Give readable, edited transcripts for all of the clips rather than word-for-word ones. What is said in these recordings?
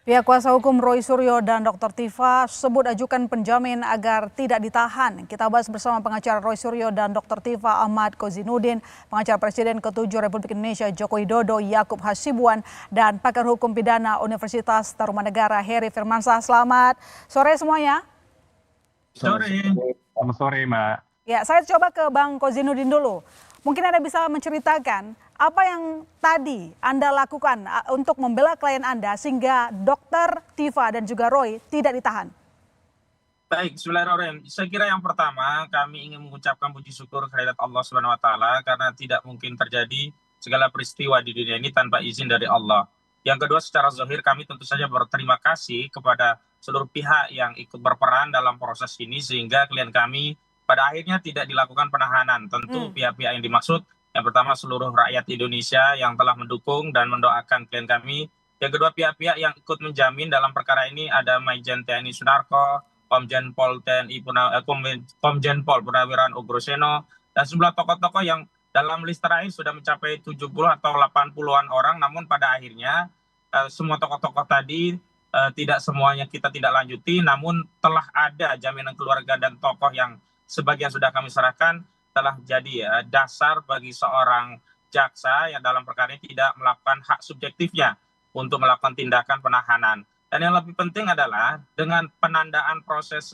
Pihak kuasa hukum Roy Suryo dan Dr. Tifa sebut ajukan penjamin agar tidak ditahan. Kita bahas bersama pengacara Roy Suryo dan Dr. Tifa Ahmad Kozinudin, pengacara Presiden ke-7 Republik Indonesia Joko Widodo Yakub Hasibuan, dan pakar hukum pidana Universitas Tarumanegara Heri Firmansyah. Selamat sore semuanya. Sore. Selamat sore, Mbak. Ya, saya coba ke Bang Kozinudin dulu. Mungkin Anda bisa menceritakan apa yang tadi Anda lakukan untuk membela klien Anda sehingga Dr. Tifa dan juga Roy tidak ditahan. Baik, Bismillahirrahmanirrahim. Saya kira yang pertama kami ingin mengucapkan puji syukur kehadirat Allah Subhanahu wa taala karena tidak mungkin terjadi segala peristiwa di dunia ini tanpa izin dari Allah. Yang kedua, secara zahir kami tentu saja berterima kasih kepada seluruh pihak yang ikut berperan dalam proses ini sehingga klien kami pada akhirnya tidak dilakukan penahanan. Tentu pihak-pihak yang dimaksud yang pertama seluruh rakyat Indonesia yang telah mendukung dan mendoakan klien kami. Yang kedua, pihak-pihak yang ikut menjamin dalam perkara ini ada Majen TNI Sunarko, Komjen Pol TNI Komjen Pol Purnawirawan Ugroseno, dan sejumlah tokoh-tokoh yang dalam list terakhir sudah mencapai 70 atau 80-an orang, namun pada akhirnya semua tokoh-tokoh tadi tidak semuanya kita tidak lanjuti, namun telah ada jaminan keluarga dan tokoh yang sebagian sudah kami serahkan telah jadi dasar bagi seorang jaksa yang dalam perkara ini tidak melakukan hak subjektifnya untuk melakukan tindakan penahanan. Dan yang lebih penting adalah dengan penandaan proses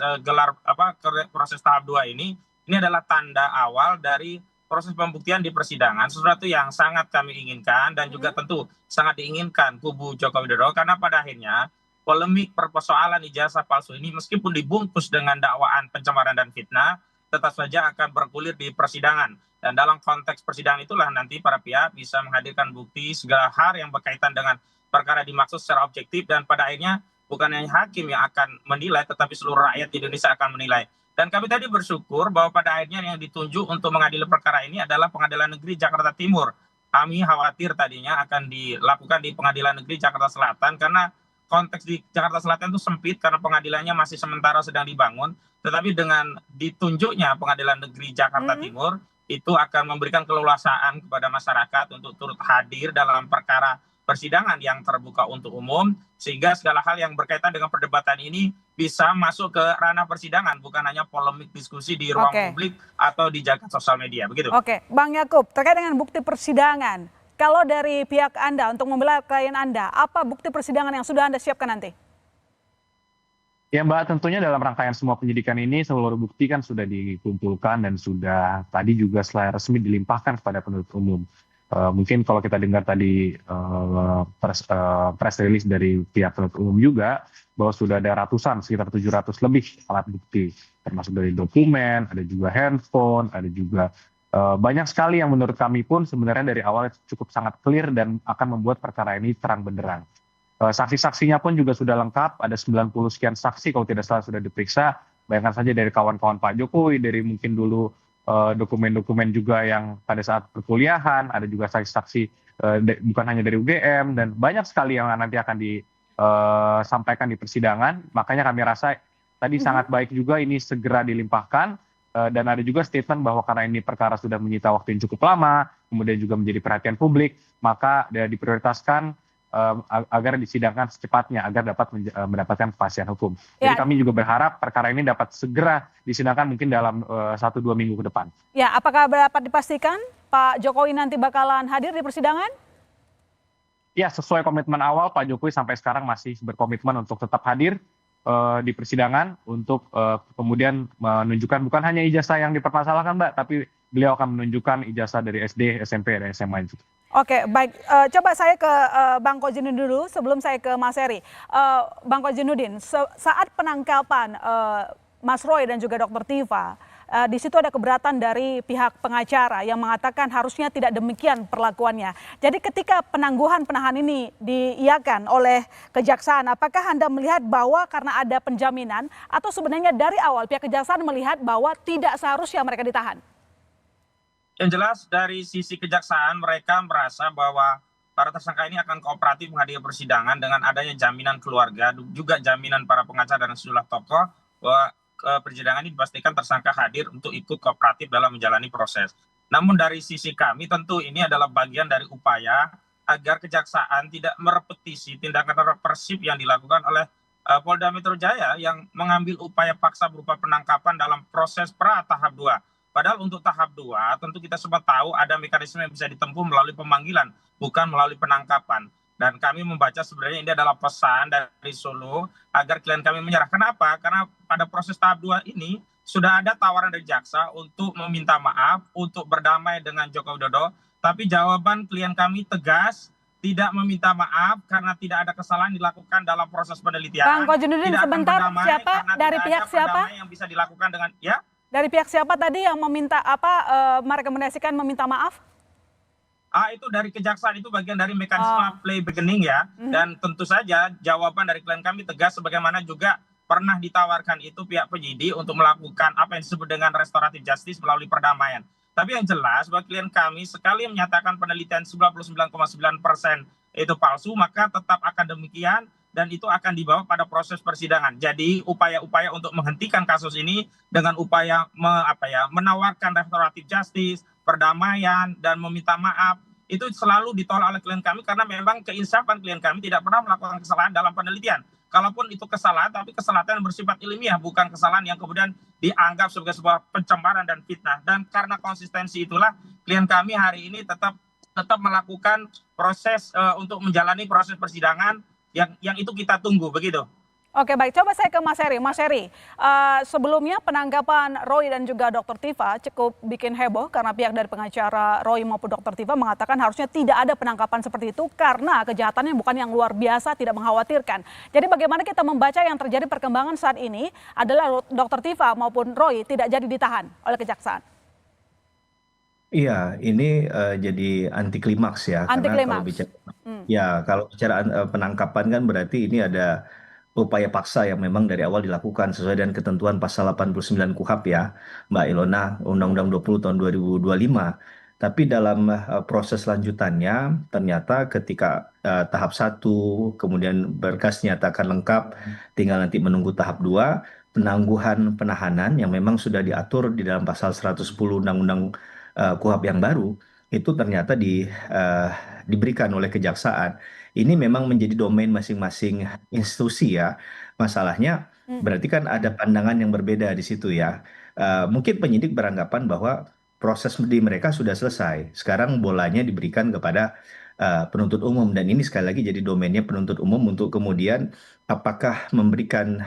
proses tahap 2 ini adalah tanda awal dari proses pembuktian di persidangan, sesuatu yang sangat kami inginkan dan juga tentu sangat diinginkan kubu Joko Widodo, karena pada akhirnya polemik persoalan ijazah palsu ini meskipun dibungkus dengan dakwaan pencemaran dan fitnah, tetap saja akan bergulir di persidangan. Dan dalam konteks persidangan itulah nanti para pihak bisa menghadirkan bukti segala hal yang berkaitan dengan perkara dimaksud secara objektif, dan pada akhirnya bukan hanya hakim yang akan menilai, tetapi seluruh rakyat Indonesia akan menilai. Dan kami tadi bersyukur bahwa pada akhirnya yang ditunjuk untuk mengadili perkara ini adalah Pengadilan Negeri Jakarta Timur. Kami khawatir tadinya akan dilakukan di Pengadilan Negeri Jakarta Selatan karena konteks di Jakarta Selatan itu sempit karena pengadilannya masih sementara sedang dibangun. Tetapi dengan ditunjuknya Pengadilan Negeri Jakarta Timur, itu akan memberikan keleluasaan kepada masyarakat untuk turut hadir dalam perkara persidangan yang terbuka untuk umum, sehingga segala hal yang berkaitan dengan perdebatan ini bisa masuk ke ranah persidangan, bukan hanya polemik diskusi di ruang publik atau di jagat sosial media. Begitu. Oke, Bang Yakub, terkait dengan bukti persidangan, kalau dari pihak Anda untuk membela klien Anda, apa bukti persidangan yang sudah Anda siapkan nanti? Ya, Mbak, tentunya dalam rangkaian semua penyidikan ini seluruh bukti kan sudah dikumpulkan dan sudah tadi juga secara resmi dilimpahkan kepada penuntut umum. Mungkin kalau kita dengar tadi press release dari pihak penuntut umum juga bahwa sudah ada ratusan, sekitar 700 lebih alat bukti, termasuk dari dokumen, ada juga handphone, ada juga banyak sekali yang menurut kami pun sebenarnya dari awal cukup sangat clear dan akan membuat perkara ini terang benderang. Saksi-saksinya pun juga sudah lengkap, ada 90 sekian saksi kalau tidak salah sudah diperiksa. Bayangkan saja dari kawan-kawan Pak Jokowi, dari mungkin dulu dokumen-dokumen juga yang pada saat perkuliahan, ada juga saksi-saksi bukan hanya dari UGM, dan banyak sekali yang nanti akan disampaikan di persidangan. Makanya kami rasa tadi sangat baik juga ini segera dilimpahkan, dan ada juga statement bahwa karena ini perkara sudah menyita waktu yang cukup lama, kemudian juga menjadi perhatian publik, maka diprioritaskan agar disidangkan secepatnya agar dapat mendapatkan kepastian hukum. Jadi kami juga berharap perkara ini dapat segera disidangkan mungkin dalam 1-2 minggu ke depan. Ya, apakah dapat dipastikan Pak Jokowi nanti bakalan hadir di persidangan? Ya, sesuai komitmen awal Pak Jokowi sampai sekarang masih berkomitmen untuk tetap hadir di persidangan untuk kemudian menunjukkan bukan hanya ijazah yang dipermasalahkan, Mbak, tapi beliau akan menunjukkan ijazah dari SD, SMP, dan SMA itu. Oke, baik. Coba saya ke Bang Kozinudin dulu sebelum saya ke Mas Heri. Bang Kozinudin, saat penangkapan Mas Roy dan juga Dr. Tifa, di situ ada keberatan dari pihak pengacara yang mengatakan harusnya tidak demikian perlakuannya. Jadi ketika penangguhan penahanan ini diiakan oleh kejaksaan, apakah Anda melihat bahwa karena ada penjaminan atau sebenarnya dari awal pihak kejaksaan melihat bahwa tidak seharusnya mereka ditahan? Yang jelas dari sisi kejaksaan mereka merasa bahwa para tersangka ini akan kooperatif menghadiri persidangan dengan adanya jaminan keluarga, juga jaminan para pengacara dan sejumlah tokoh bahwa persidangan ini dipastikan tersangka hadir untuk ikut kooperatif dalam menjalani proses. Namun dari sisi kami tentu ini adalah bagian dari upaya agar kejaksaan tidak merepetisi tindakan represif yang dilakukan oleh Polda Metro Jaya yang mengambil upaya paksa berupa penangkapan dalam proses pra tahap 2. Padahal untuk tahap 2 tentu kita semua tahu ada mekanisme yang bisa ditempuh melalui pemanggilan, bukan melalui penangkapan. Dan kami membaca sebenarnya ini adalah pesan dari Solo agar klien kami menyerah. Kenapa? Karena pada proses tahap 2 ini sudah ada tawaran dari jaksa untuk meminta maaf, untuk berdamai dengan Joko Widodo. Tapi jawaban klien kami tegas, tidak meminta maaf karena tidak ada kesalahan dilakukan dalam proses penelitian. Bang Kojinuddin, Tidak akan sebentar, berdamai siapa karena dari tidak pihak ada siapa? perdamaian yang bisa dilakukan dengan ya. Dari pihak siapa tadi yang meminta merekomendasikan meminta maaf? Itu dari kejaksaan, itu bagian dari mekanisme play bargaining ya. Dan tentu saja jawaban dari klien kami tegas, sebagaimana juga pernah ditawarkan itu pihak penyidik untuk melakukan apa yang disebut dengan restoratif justice melalui perdamaian. Tapi yang jelas bahwa klien kami sekali menyatakan penelitian 99,9% itu palsu, maka tetap akan demikian dan itu akan dibawa pada proses persidangan. Jadi upaya-upaya untuk menghentikan kasus ini dengan upaya menawarkan restoratif justice, perdamaian, dan meminta maaf, itu selalu ditolak oleh klien kami karena memang keinsafan klien kami tidak pernah melakukan kesalahan dalam penelitian. Kalaupun itu kesalahan, tapi kesalahan yang bersifat ilmiah, bukan kesalahan yang kemudian dianggap sebagai sebuah pencemaran dan fitnah. Dan karena konsistensi itulah klien kami hari ini tetap melakukan proses untuk menjalani proses persidangan yang itu kita tunggu, begitu. Oke, baik. Coba saya ke Mas Heri. Mas Heri, sebelumnya penangkapan Roy dan juga Dr. Tifa cukup bikin heboh karena pihak dari pengacara Roy maupun Dr. Tifa mengatakan harusnya tidak ada penangkapan seperti itu karena kejahatannya bukan yang luar biasa, tidak mengkhawatirkan. Jadi bagaimana kita membaca yang terjadi perkembangan saat ini adalah Dr. Tifa maupun Roy tidak jadi ditahan oleh kejaksaan? Iya, ini jadi anti klimaks ya, Anti karena klimaks. kalau bicara penangkapan kan berarti ini ada upaya paksa yang memang dari awal dilakukan sesuai dengan ketentuan pasal 89 KUHP ya, Mbak Ilona, Undang-Undang 20 tahun 2025. Tapi dalam proses lanjutannya ternyata ketika tahap 1 kemudian berkas nyatakan lengkap, tinggal nanti menunggu tahap 2 penangguhan penahanan yang memang sudah diatur di dalam pasal 110 Undang-Undang KUHP yang baru itu ternyata diberikan oleh kejaksaan. Ini memang menjadi domain masing-masing institusi ya. Masalahnya berarti kan ada pandangan yang berbeda di situ ya. Mungkin penyidik beranggapan bahwa proses di mereka sudah selesai. Sekarang bolanya diberikan kepada penuntut umum dan ini sekali lagi jadi domainnya penuntut umum untuk kemudian apakah memberikan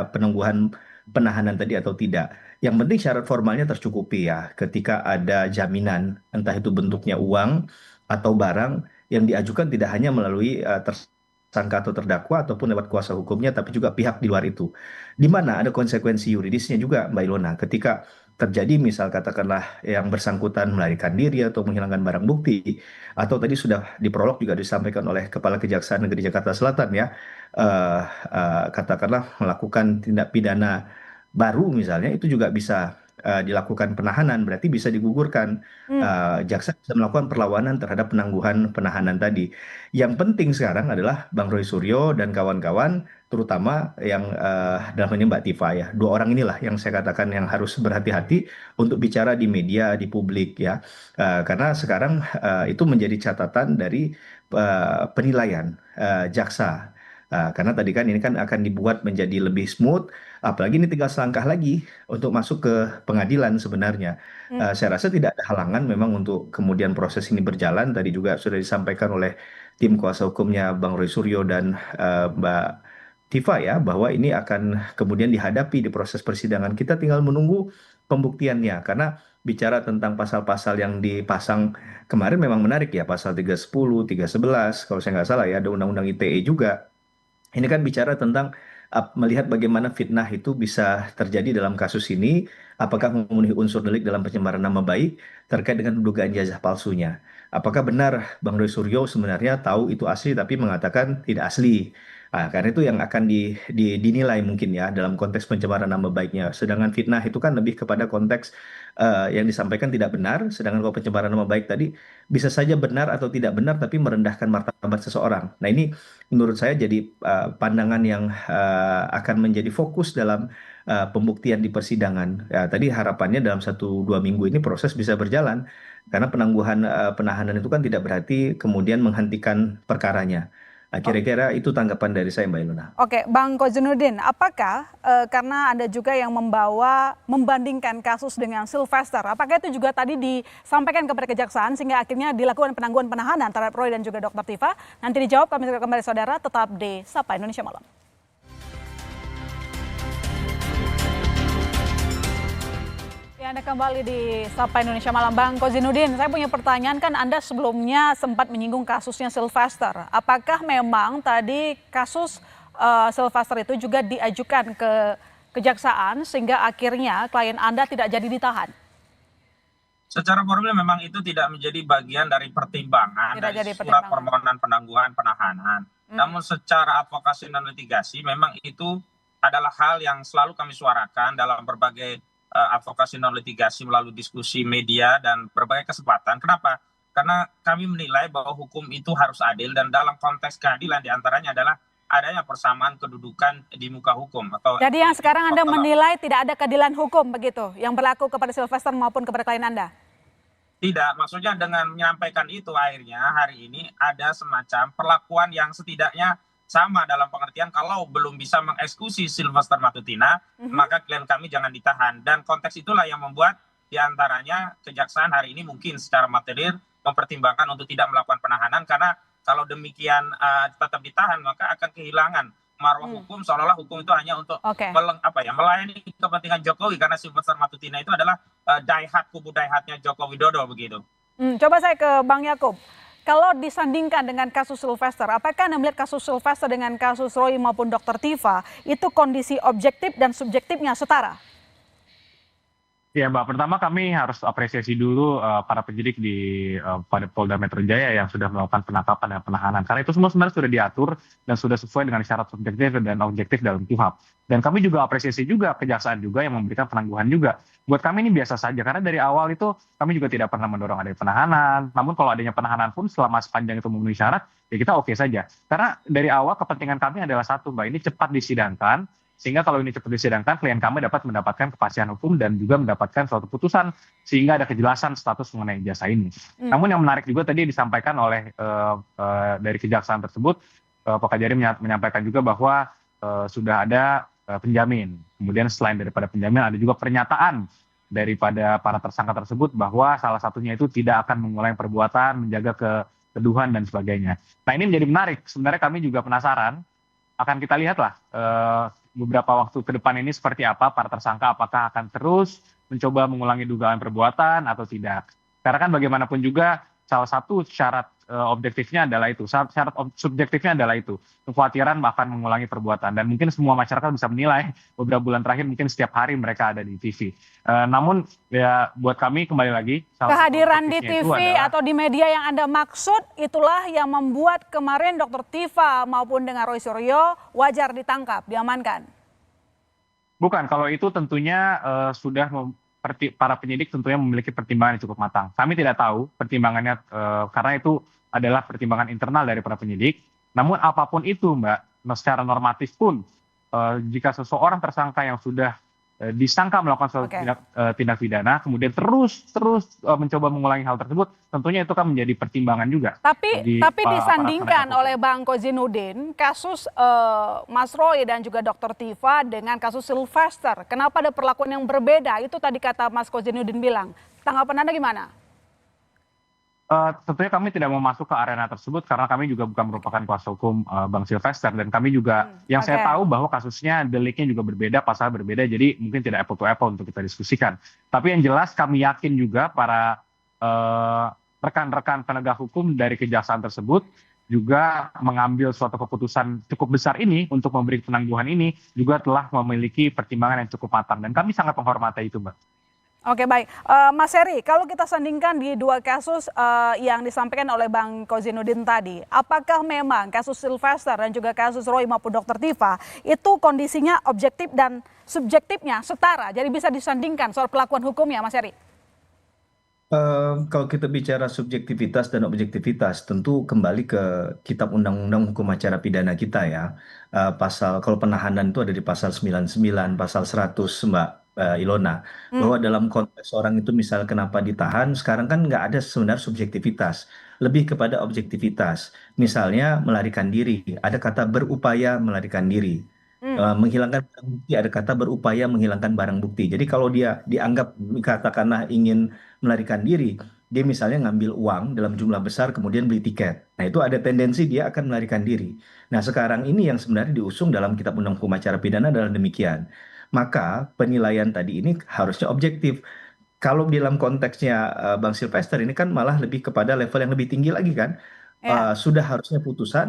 penangguhan penahanan tadi atau tidak. Yang penting syarat formalnya tercukupi ya. Ketika ada jaminan, entah itu bentuknya uang atau barang yang diajukan tidak hanya melalui tersangka atau terdakwa ataupun lewat kuasa hukumnya, tapi juga pihak di luar itu. Di mana ada konsekuensi yuridisnya juga, Mbak Ilona. Ketika terjadi misal katakanlah yang bersangkutan melarikan diri atau menghilangkan barang bukti, atau tadi sudah di prolog juga disampaikan oleh Kepala Kejaksaan Negeri Jakarta Selatan ya, katakanlah melakukan tindak pidana baru misalnya, itu juga bisa dilakukan penahanan, berarti bisa digugurkan. Jaksa bisa melakukan perlawanan terhadap penangguhan penahanan tadi. Yang penting sekarang adalah Bang Roy Suryo dan kawan-kawan, terutama yang dalam ini Mbak Tifa ya, dua orang inilah yang saya katakan yang harus berhati-hati untuk bicara di media, di publik ya, karena sekarang itu menjadi catatan dari penilaian jaksa. Karena tadi kan ini kan akan dibuat menjadi lebih smooth, apalagi ini tinggal selangkah lagi untuk masuk ke pengadilan sebenarnya. Saya rasa tidak ada halangan memang untuk kemudian proses ini berjalan. Tadi juga sudah disampaikan oleh tim kuasa hukumnya Bang Roy Suryo dan Mbak Tifa ya, bahwa ini akan kemudian dihadapi di proses persidangan. Kita tinggal menunggu pembuktiannya, karena bicara tentang pasal-pasal yang dipasang kemarin memang menarik ya, pasal 310, 311, kalau saya nggak salah ya, ada Undang-Undang ITE juga. Ini kan bicara tentang melihat bagaimana fitnah itu bisa terjadi dalam kasus ini, apakah memenuhi unsur delik dalam pencemaran nama baik terkait dengan dugaan ijazah palsunya. Apakah benar Bang Roy Suryo sebenarnya tahu itu asli tapi mengatakan tidak asli. Karena itu yang akan dinilai mungkin ya dalam konteks pencemaran nama baiknya. Sedangkan fitnah itu kan lebih kepada konteks yang disampaikan tidak benar, sedangkan kalau pencemaran nama baik tadi bisa saja benar atau tidak benar tapi merendahkan martabat seseorang. Nah ini menurut saya jadi pandangan yang akan menjadi fokus dalam pembuktian di persidangan. Ya, tadi harapannya dalam 1-2 minggu ini proses bisa berjalan, karena penangguhan penahanan itu kan tidak berarti kemudian menghentikan perkaranya. Kira-kira itu tanggapan dari saya, Mbak Ilona. Oke, Bang Kozinudin, apakah karena Anda juga yang membandingkan kasus dengan Sylvester, apakah itu juga tadi disampaikan kepada kejaksaan sehingga akhirnya dilakukan penangguhan penahanan terhadap Roy dan juga Dr. Tifa? Nanti dijawab, kami segera kembali saudara, tetap di Sapa Indonesia Malam. Ya, Anda kembali di Sapa Indonesia Malam. Bang Kozinudin, saya punya pertanyaan, kan Anda sebelumnya sempat menyinggung kasusnya Sylvester. Apakah memang tadi kasus Sylvester itu juga diajukan ke kejaksaan sehingga akhirnya klien Anda tidak jadi ditahan? Secara formil memang itu tidak menjadi bagian dari pertimbangan Tidak dari jadi surat pertimbangan. permohonan penangguhan penahanan. Namun secara advokasi dan litigasi memang itu adalah hal yang selalu kami suarakan dalam berbagai advokasi non litigasi melalui diskusi media dan berbagai kesempatan. Kenapa? Karena kami menilai bahwa hukum itu harus adil, dan dalam konteks keadilan diantaranya adalah adanya persamaan kedudukan di muka hukum. Jadi yang sekarang Anda menilai tidak ada keadilan hukum begitu yang berlaku kepada Sylvester maupun kepada klien Anda? Tidak, maksudnya dengan menyampaikan itu akhirnya hari ini ada semacam perlakuan yang setidaknya sama, dalam pengertian kalau belum bisa mengeksekusi Sylvester Matutina, maka klien kami jangan ditahan. Dan konteks itulah yang membuat diantaranya kejaksaan hari ini mungkin secara material mempertimbangkan untuk tidak melakukan penahanan, karena kalau demikian tetap ditahan maka akan kehilangan marwah hukum, seolah-olah hukum itu hanya untuk melayani kepentingan Jokowi, karena Sylvester Matutina itu adalah kubu daihatnya Joko Widodo begitu. Coba saya ke Bang Yakub. Kalau disandingkan dengan kasus Sylvester, apakah Anda melihat kasus Sylvester dengan kasus Roy maupun Dr. Tifa itu kondisi objektif dan subjektifnya setara? Ya Mbak, pertama kami harus apresiasi dulu para penyidik di pada Polda Metro Jaya yang sudah melakukan penangkapan dan penahanan. Karena itu semua sebenarnya sudah diatur dan sudah sesuai dengan syarat subjektif dan objektif dalam KUHP. Dan kami juga apresiasi juga kejaksaan juga yang memberikan penangguhan juga. Buat kami ini biasa saja, karena dari awal itu kami juga tidak pernah mendorong adanya penahanan. Namun kalau adanya penahanan pun selama sepanjang itu memenuhi syarat, ya kita oke saja. Karena dari awal kepentingan kami adalah satu, Mbak, ini cepat disidangkan. Sehingga kalau ini cepat disidangkan, klien kami dapat mendapatkan kepastian hukum dan juga mendapatkan suatu putusan sehingga ada kejelasan status mengenai ijazah ini. Namun yang menarik juga tadi disampaikan oleh dari kejaksaan tersebut, Pak Kajari menyampaikan juga bahwa sudah ada penjamin. Kemudian selain daripada penjamin ada juga pernyataan daripada para tersangka tersebut bahwa salah satunya itu tidak akan mengulangi perbuatan, menjaga keteduhan dan sebagainya. Nah ini menjadi menarik. Sebenarnya kami juga penasaran. Akan kita lihatlah beberapa waktu ke depan ini seperti apa para tersangka, apakah akan terus mencoba mengulangi dugaan perbuatan atau tidak. Karena kan bagaimanapun juga salah satu syarat objektifnya adalah itu, syarat subjektifnya adalah itu, kekhawatiran akan mengulangi perbuatan. Dan mungkin semua masyarakat bisa menilai beberapa bulan terakhir mungkin setiap hari mereka ada di TV. Namun ya buat kami kembali lagi, kehadiran di TV atau di media yang Anda maksud itulah yang membuat kemarin Dr. Tifa maupun dengan Roy Suryo wajar ditangkap, diamankan. Bukan, kalau itu tentunya sudah para penyidik tentunya memiliki pertimbangan yang cukup matang. Kami tidak tahu pertimbangannya karena itu adalah pertimbangan internal dari para penyidik. Namun apapun itu, Mbak, secara normatif pun jika seseorang tersangka yang sudah disangka melakukan suatu tindak pidana, kemudian terus mencoba mengulangi hal tersebut, tentunya itu kan menjadi pertimbangan juga. Tapi disandingkan oleh Bang Kozinudin, kasus Mas Roy dan juga Dr. Tifa dengan kasus Sylvester. Kenapa ada perlakuan yang berbeda? Itu tadi kata Mas Kozinudin bilang. Tanggapan Anda gimana? Tentunya kami tidak mau masuk ke arena tersebut karena kami juga bukan merupakan kuasa hukum Bang Sylvester, dan kami juga saya tahu bahwa kasusnya deliknya juga berbeda, pasal berbeda, jadi mungkin tidak apple to apple untuk kita diskusikan. Tapi yang jelas kami yakin juga para rekan-rekan penegak hukum dari kejaksaan tersebut juga mengambil suatu keputusan cukup besar ini untuk memberi penangguhan ini juga telah memiliki pertimbangan yang cukup matang, dan kami sangat menghormati itu, Mbak. Oke, baik. Mas Heri, kalau kita sandingkan di dua kasus yang disampaikan oleh Bang Kozinudin tadi, apakah memang kasus Sylvester dan juga kasus Roy maupun Dr. Tifa itu kondisinya objektif dan subjektifnya setara, jadi bisa disandingkan soal perlakuan hukumnya, Mas Heri? Kalau kita bicara subjektivitas dan objektivitas, tentu kembali ke Kitab Undang-Undang Hukum Acara Pidana kita ya. Pasal kalau penahanan itu ada di pasal 99, pasal 100, Mbak Ilona. Hmm, Bahwa dalam konteks orang itu misal kenapa ditahan, sekarang kan nggak ada sebenarnya subjektivitas, lebih kepada objektivitas. Misalnya melarikan diri, ada kata berupaya melarikan diri. hmm, Menghilangkan barang bukti, ada kata berupaya menghilangkan barang bukti. Jadi kalau dia dianggap katakanlah ingin melarikan diri, dia misalnya ngambil uang dalam jumlah besar kemudian beli tiket. Nah, itu ada tendensi dia akan melarikan diri. Nah, sekarang ini yang sebenarnya diusung dalam Kitab Undang Hukum Acara Pidana adalah demikian. Maka penilaian tadi ini harusnya objektif. Kalau dalam konteksnya Bang Sylvester ini kan malah lebih kepada level yang lebih tinggi lagi kan. ya, Sudah harusnya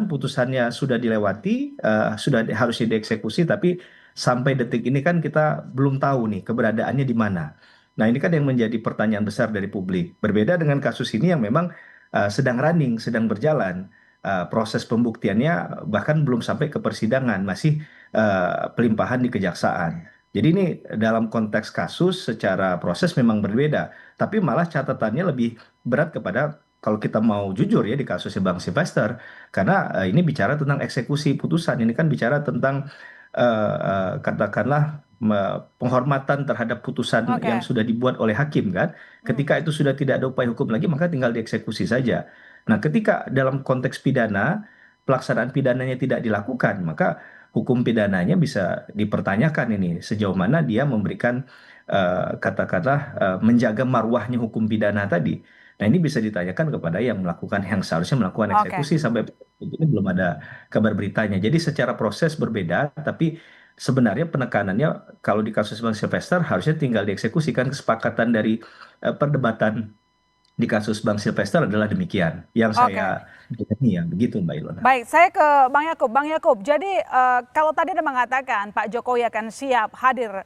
putusannya sudah dilewati, sudah harusnya dieksekusi, tapi sampai detik ini kan kita belum tahu nih keberadaannya di mana. Nah, ini kan yang menjadi pertanyaan besar dari publik. Berbeda dengan kasus ini yang memang sedang running, sedang berjalan. Proses pembuktiannya bahkan belum sampai ke persidangan, masih pelimpahan di kejaksaan. Jadi ini dalam konteks kasus secara proses memang berbeda, tapi malah catatannya lebih berat kepada kalau kita mau jujur ya di kasusnya Bang Sylvester, karena ini bicara tentang eksekusi putusan, ini kan bicara tentang katakanlah penghormatan terhadap putusan yang oke. sudah dibuat oleh hakim kan. Hmm, Ketika itu sudah tidak ada upaya hukum lagi, maka tinggal dieksekusi saja. Nah, ketika dalam konteks pidana, pelaksanaan pidananya tidak dilakukan, maka hukum pidananya bisa dipertanyakan ini sejauh mana dia memberikan katakanlah menjaga marwahnya hukum pidana tadi. Nah, ini bisa ditanyakan kepada yang melakukan yang seharusnya melakukan oke. eksekusi sampai ini belum ada kabar beritanya. Jadi secara proses berbeda, tapi sebenarnya penekanannya kalau di kasus Bang Sylvester harusnya tinggal dieksekusikan. Kesepakatan dari perdebatan di kasus Bang Sylvester adalah demikian. Yang Oke. saya dengar ya begitu Mbak Ilona. Baik, saya ke Bang Yakub. Bang Yakub, jadi kalau tadi Anda mengatakan Pak Jokowi akan siap hadir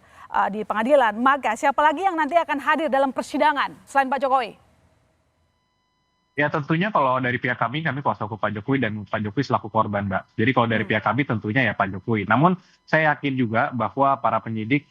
di pengadilan, maka siapa lagi yang nanti akan hadir dalam persidangan selain Pak Jokowi? Ya tentunya kalau dari pihak kami kuasa hukum Pak Jokowi dan Pak Jokowi selaku korban, Mbak. Jadi kalau dari Hmm, pihak kami tentunya ya Pak Jokowi. Namun saya yakin juga bahwa para penyidik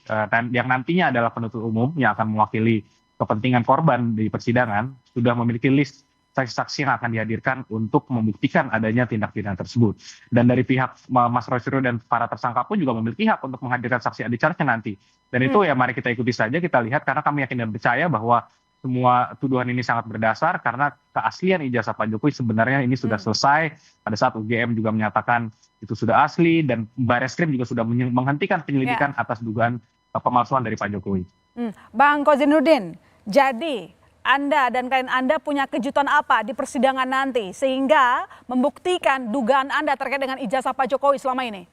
yang nantinya adalah penuntut umum yang akan mewakili kepentingan korban di persidangan sudah memiliki list saksi-saksi yang akan dihadirkan untuk membuktikan adanya tindak pidana tersebut. Dan dari pihak Mas Roy Suryo dan para tersangka pun juga memiliki hak untuk menghadirkan saksi adik charge nanti. Dan itu hmm, ya mari kita ikuti saja, kita lihat karena kami yakin dan percaya bahwa semua tuduhan ini sangat berdasar karena keaslian ijazah Pak Jokowi sebenarnya ini sudah hmm. selesai. Pada saat UGM juga menyatakan itu sudah asli dan Barreskrim juga sudah menghentikan Ya. penyelidikan atas dugaan pemalsuan dari Pak Jokowi. Bang Kozinudin, jadi Anda dan klien Anda punya kejutan apa di persidangan nanti sehingga membuktikan dugaan Anda terkait dengan ijazah Pak Jokowi selama ini?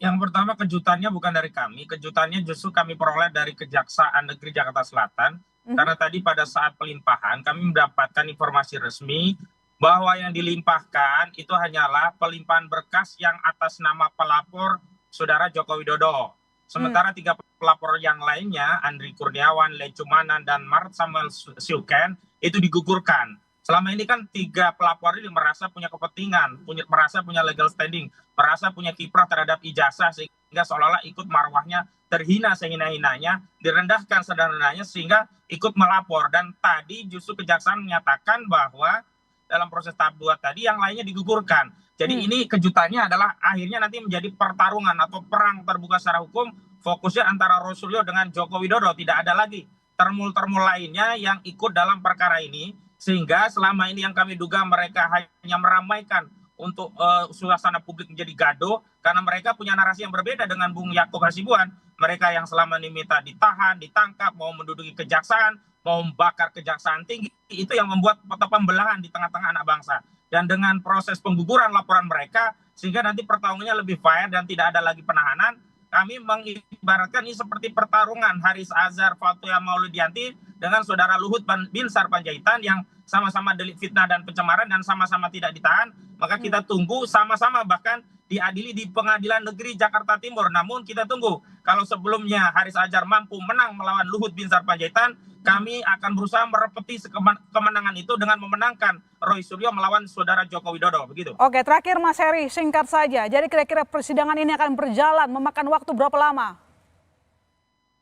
Yang pertama kejutannya bukan dari kami, kejutannya justru kami peroleh dari Kejaksaan Negeri Jakarta Selatan. Mhm. Karena tadi pada saat pelimpahan kami mendapatkan informasi resmi bahwa yang dilimpahkan itu hanyalah pelimpahan berkas yang atas nama pelapor Saudara Joko Widodo. Sementara 3 pelapor yang lainnya, Andri Kurniawan, Lecumanan, dan Mart Samuel Siuken, itu digugurkan. Selama ini kan 3 pelapor ini merasa punya kepentingan, merasa punya legal standing, merasa punya kiprah terhadap ijazah sehingga seolah-olah ikut marwahnya terhina sehina-hinanya, direndahkan sederhananya sehingga ikut melapor. Dan tadi justru kejaksaan menyatakan bahwa dalam proses tahap 2 tadi yang lainnya digugurkan. Jadi ini kejutannya adalah akhirnya nanti menjadi pertarungan atau perang terbuka secara hukum, fokusnya antara Roy Suryo dengan Joko Widodo. Tidak ada lagi termul-termul lainnya yang ikut dalam perkara ini, sehingga selama ini yang kami duga mereka hanya meramaikan untuk suasana publik menjadi gaduh karena mereka punya narasi yang berbeda dengan Bung Yakub Hasibuan. Mereka yang selama ini minta ditahan, ditangkap, mau menduduki kejaksaan, mau membakar kejaksaan tinggi, itu yang membuat pembelahan di tengah-tengah anak bangsa. Dan dengan proses pengguguran laporan mereka, sehingga nanti pertarungannya lebih fair dan tidak ada lagi penahanan, kami mengibaratkan ini seperti pertarungan Haris Azhar Fatwa Maulidianti dengan saudara Luhut bin Sarpanjaitan yang sama-sama delik fitnah dan pencemaran dan sama-sama tidak ditahan. Maka kita tunggu sama-sama bahkan diadili di Pengadilan Negeri Jakarta Timur. Namun kita tunggu kalau sebelumnya Haris Azhar mampu menang melawan Luhut bin Sarpanjaitan, kami akan berusaha merepeti kemenangan itu dengan memenangkan Roy Suryo melawan saudara Joko Widodo. Begitu. Oke, terakhir Mas Heri, singkat saja. Jadi kira-kira persidangan ini akan berjalan memakan waktu berapa lama?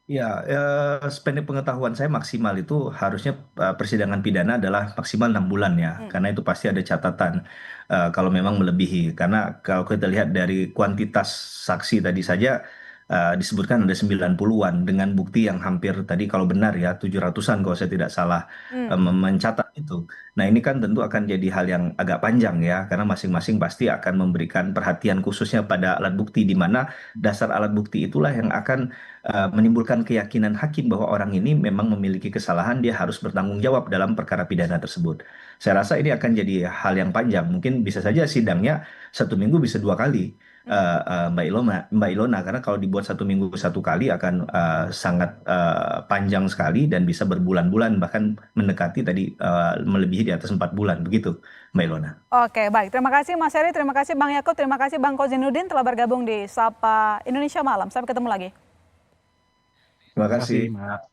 Ya, sependek pengetahuan saya maksimal itu harusnya persidangan pidana adalah maksimal 6 bulan ya, Hmm. karena itu pasti ada catatan kalau memang melebihi. Karena kalau kita lihat dari kuantitas saksi tadi saja disebutkan ada 90-an dengan bukti yang hampir tadi kalau benar ya 700-an kalau saya tidak salah Hmm. mencatat itu. Nah ini kan tentu akan jadi hal yang agak panjang ya, karena masing-masing pasti akan memberikan perhatian khususnya pada alat bukti di mana dasar alat bukti itulah yang akan menimbulkan keyakinan hakim bahwa orang ini memang memiliki kesalahan, dia harus bertanggung jawab dalam perkara pidana tersebut. Saya rasa ini akan jadi hal yang panjang. Mungkin bisa saja sidangnya 1 minggu bisa 2 kali, Mbak Ilona, karena kalau dibuat 1 minggu 1 kali akan sangat panjang sekali dan bisa berbulan-bulan bahkan mendekati tadi melebihi di atas 4 bulan begitu, Mbak Ilona. Oke, baik. Terima kasih Mas Heri, terima kasih Bang Yakub, terima kasih Bang Kozinudin telah bergabung di Sapa Indonesia Malam. Sampai ketemu lagi. Terima Terima kasih, kasih. Mbak.